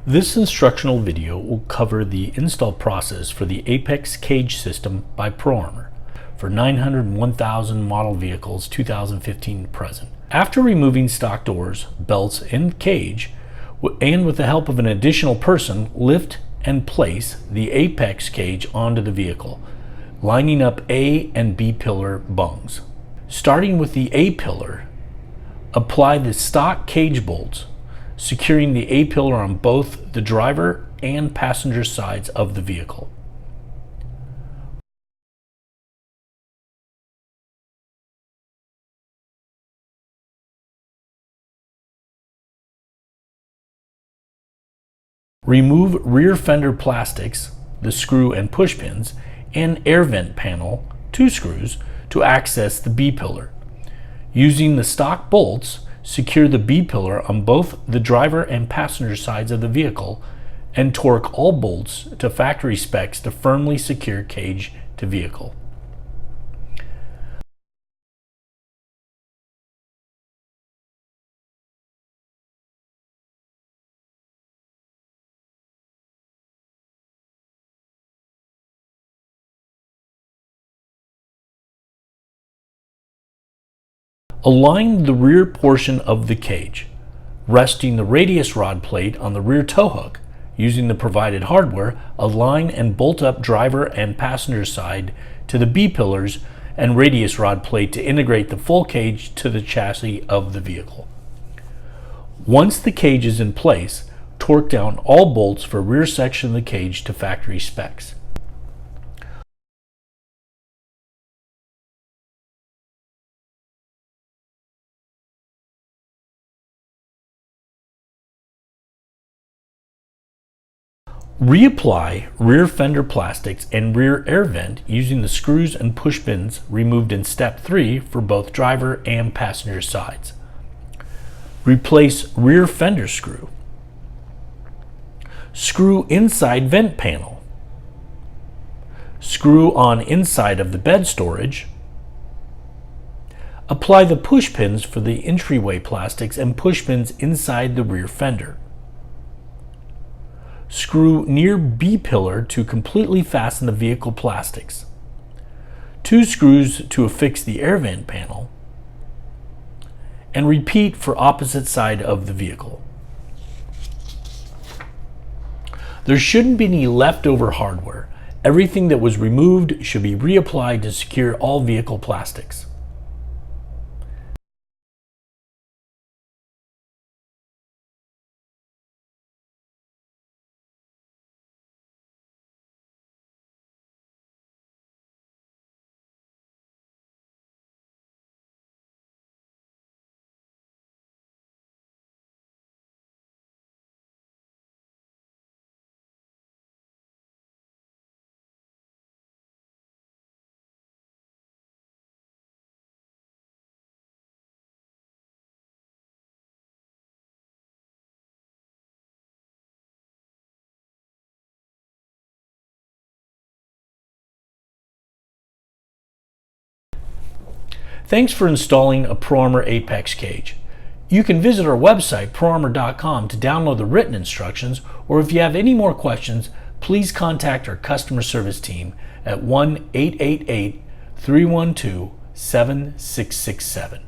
This instructional video will cover the install process for the Apex cage system by ProArmor for 901,000 model vehicles 2015 to present. After removing stock doors, belts, and cage, and with the help of an additional person, lift and place the Apex cage onto the vehicle, lining up A and B pillar bungs. Starting with the A pillar, apply the stock cage bolts, securing the A pillar on both the driver and passenger sides of the vehicle. Remove rear fender plastics, the screw and push pins, and air vent panel, 2 screws, to access the B pillar. Using the stock bolts, secure the B pillar on both the driver and passenger sides of the vehicle and torque all bolts to factory specs to firmly secure cage to vehicle. Align the rear portion of the cage, resting the radius rod plate on the rear tow hook. Using the provided hardware, align and bolt up driver and passenger side to the B pillars and radius rod plate to integrate the full cage to the chassis of the vehicle. Once the cage is in place, torque down all bolts for rear section of the cage to factory specs. Reapply rear fender plastics and rear air vent using the screws and push pins removed in step 3 for both driver and passenger sides. Replace rear fender screw. Screw inside vent panel. Screw on inside of the bed storage. Apply the push pins for the entryway plastics and push pins inside the rear fender. Screw near B pillar to completely fasten the vehicle plastics. 2 screws to affix the air vent panel. And repeat for opposite side of the vehicle. There shouldn't be any leftover hardware. Everything that was removed should be reapplied to secure all vehicle plastics. Thanks for installing a ProArmor Apex cage. You can visit our website, proarmor.com, to download the written instructions, or if you have any more questions, please contact our customer service team at 1-888-312-7667.